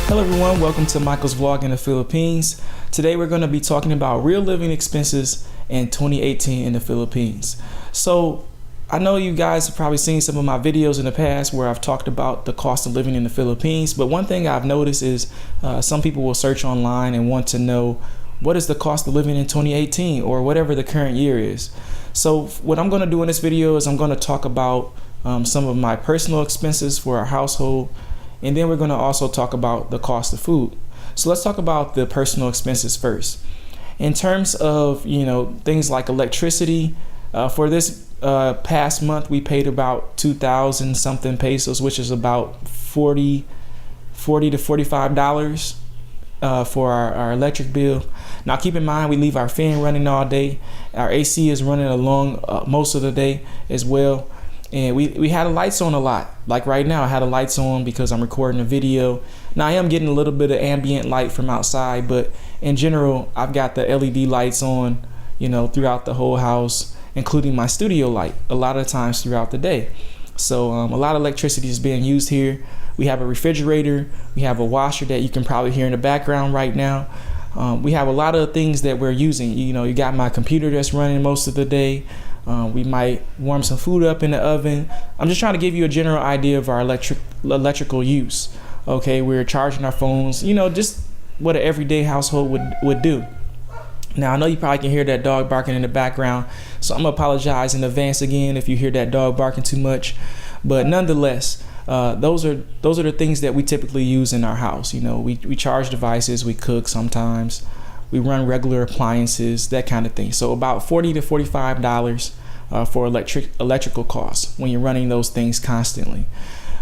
Hello everyone, welcome to Michael's Vlog in the Philippines. Today we're going to be talking about real living expenses in 2018 in the Philippines. So I know you guys have probably seen some of my videos in the past where I've talked about the cost of living in the Philippines, but one thing I've noticed is some people will search online and want to know what is the cost of living in 2018 or whatever the current year is. So what I'm going to do in this video is I'm going to talk about some of my personal expenses for our household, and then we're going to also talk about the cost of food. So let's talk about the personal expenses first. In terms of, things like electricity, for this past month, we paid about 2,000 something pesos, which is about $40 to $45 for our electric bill. Now keep in mind, we leave our fan running all day. Our AC is running along most of the day as well. And we had the lights on a lot. Like right now, I had the lights on because I'm recording a video. Now I am getting a little bit of ambient light from outside, but in general, I've got the LED lights on, throughout the whole house, including my studio light, a lot of times throughout the day. So a lot of electricity is being used here. We have a refrigerator. We have a washer that you can probably hear in the background right now. We have a lot of things that we're using. You got my computer that's running most of the day. We might warm some food up in the oven. I'm just trying to give you a general idea of our electrical use. Okay, we're charging our phones, just what an everyday household would do. Now, I know you probably can hear that dog barking in the background, so I'm gonna apologize in advance again if you hear that dog barking too much. But nonetheless, those are the things that we typically use in our house. We charge devices, we cook sometimes, we run regular appliances, that kind of thing. So about $40 to $45 for electrical costs when you're running those things constantly.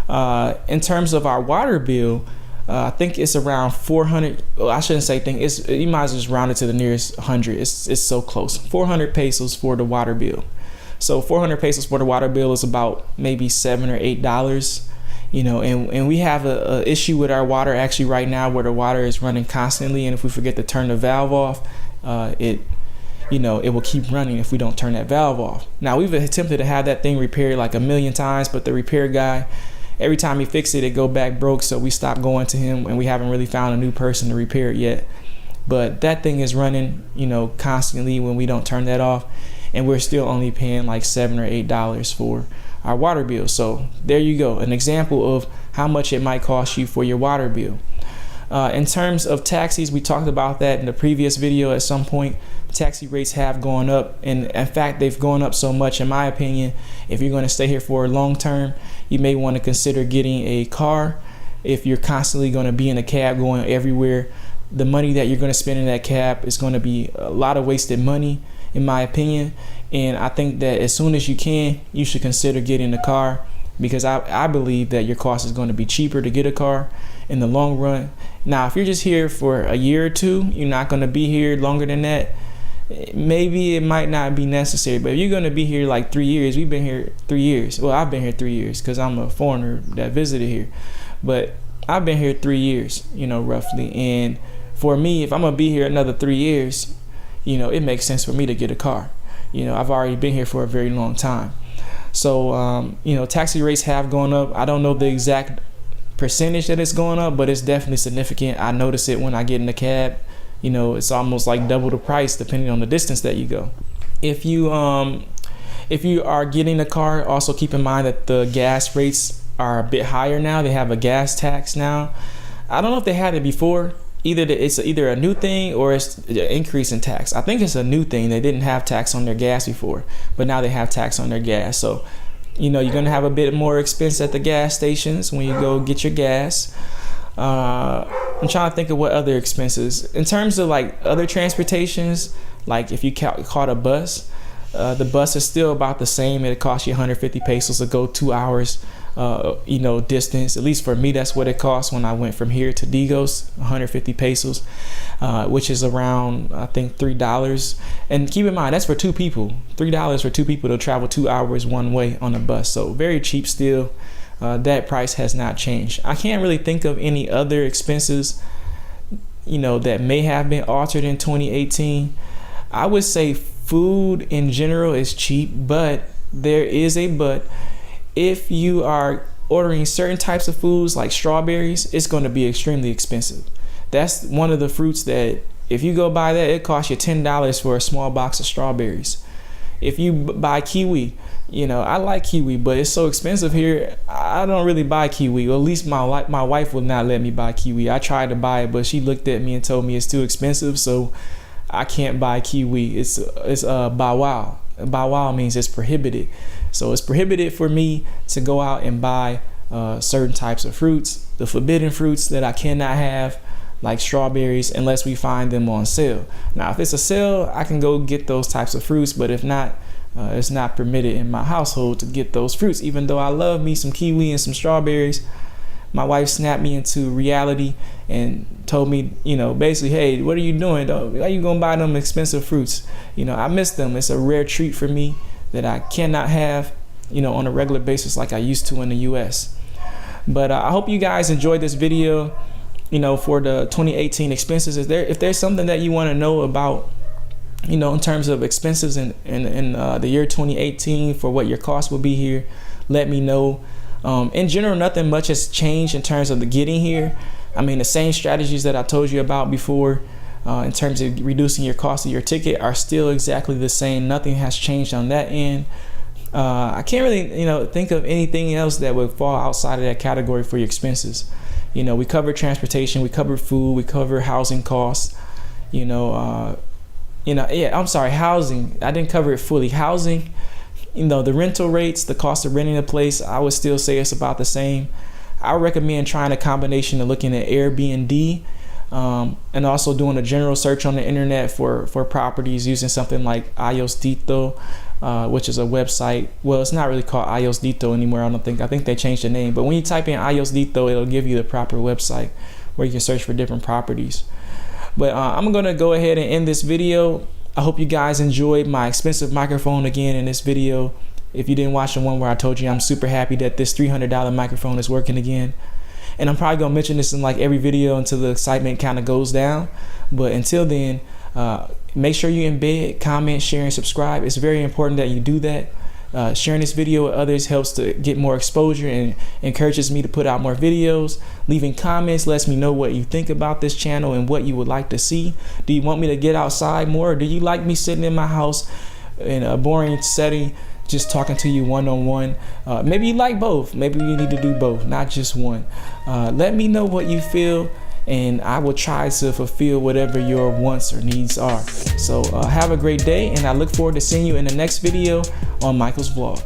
In terms of our water bill, I think it's around 400. Well, I shouldn't say think. You might as well just round it to the nearest 100. It's so close. 400 pesos for the water bill. So 400 pesos for the water bill is about maybe $7 or $8. And we have a issue with our water actually right now where the water is running constantly, and if we forget to turn the valve off, it will keep running if we don't turn that valve off. Now we've attempted to have that thing repaired like a million times, but the repair guy, every time he fixed it, it go back broke, so we stopped going to him, and we haven't really found a new person to repair it yet. But that thing is running, constantly when we don't turn that off, and we're still only paying like $7 or $8 for our water bill. So there you go, an example of how much it might cost you for your water bill. In terms of taxis, we talked about that in the previous video. At some point, taxi rates have gone up, and in fact they've gone up so much, in my opinion, if you're going to stay here for a long term, you may want to consider getting a car. If you're constantly going to be in a cab going everywhere, the money that you're going to spend in that cab is going to be a lot of wasted money, in my opinion. And I think that as soon as you can, you should consider getting a car, because I believe that your cost is going to be cheaper to get a car in the long run. Now, if you're just here for a year or two, you're not going to be here longer than that, maybe it might not be necessary. But if you're going to be here like 3 years, we've been here 3 years. Well, I've been here 3 years because I'm a foreigner that visited here. But I've been here 3 years, roughly. And for me, if I'm going to be here another 3 years, it makes sense for me to get a car. I've already been here for a very long time. So, taxi rates have gone up. I don't know the exact percentage that it's going up, but it's definitely significant. I notice it when I get in the cab. It's almost like double the price depending on the distance that you go. If you are getting a car, also keep in mind that the gas rates are a bit higher now. They have a gas tax now. I don't know if they had it before. It's either a new thing or it's an increase in tax. I think it's a new thing. They didn't have tax on their gas before, but now they have tax on their gas. So, you're going to have a bit more expense at the gas stations when you go get your gas. I'm trying to think of what other expenses. In terms of like other transportations, like if you caught a bus, the bus is still about the same. It costs you 150 pesos to go 2 hours. Distance. At least for me, that's what it cost when I went from here to Digos, 150 pesos, which is around, I think, $3. And keep in mind, that's for two people. $3 for two people to travel 2 hours one way on a bus. So very cheap still. That price has not changed. I can't really think of any other expenses, that may have been altered in 2018. I would say food in general is cheap, but there is a but. If you are ordering certain types of foods like strawberries, it's going to be extremely expensive. That's one of the fruits that if you go buy that, it costs you $10 for a small box of strawberries. If you buy kiwi, I like kiwi, but it's so expensive here. I don't really buy kiwi, or at least my wife will not let me buy kiwi. I tried to buy it, but she looked at me and told me it's too expensive, so I can't buy kiwi. It's bawal. Bawal means it's prohibited. So it's prohibited for me to go out and buy certain types of fruits, the forbidden fruits that I cannot have, like strawberries, unless we find them on sale. Now, if it's a sale, I can go get those types of fruits, but if not, it's not permitted in my household to get those fruits. Even though I love me some kiwi and some strawberries, my wife snapped me into reality and told me, basically, hey, what are you doing? Why are you gonna buy them expensive fruits? I miss them. It's a rare treat for me that I cannot have, on a regular basis like I used to in the US. But I hope you guys enjoyed this video, for the 2018 expenses. If there's something that you want to know about, in terms of expenses in the year 2018 for what your cost will be here, let me know. In general, nothing much has changed in terms of the getting here. I mean, the same strategies that I told you about before in terms of reducing your cost of your ticket are still exactly the same. Nothing has changed on that end. I can't really, think of anything else that would fall outside of that category for your expenses. We cover transportation, we cover food, we cover housing costs. I'm sorry, housing. I didn't cover it fully. Housing, the rental rates, the cost of renting a place, I would still say it's about the same. I recommend trying a combination of looking at Airbnb and also doing a general search on the internet for properties using something like Ayos Dito, which is a website. Well, it's not really called Ayos Dito anymore. I think they changed the name. But when you type in Ayos Dito, it'll give you the proper website where you can search for different properties. But I'm gonna go ahead and end this video. I hope you guys enjoyed my expensive microphone again in this video. If you didn't watch the one where I told you I'm super happy that this $300 microphone is working again. And I'm probably gonna mention this in like every video until the excitement kind of goes down. But until then, make sure you embed, comment, share, and subscribe. It's very important that you do that. Sharing this video with others helps to get more exposure and encourages me to put out more videos. Leaving comments lets me know what you think about this channel and what you would like to see. Do you want me to get outside more, or do you like me sitting in my house in a boring setting just talking to you one-on-one? Maybe you like both. Maybe you need to do both, not just one. Let me know what you feel, and I will try to fulfill whatever your wants or needs are. So have a great day, and I look forward to seeing you in the next video on Michael's Vlog.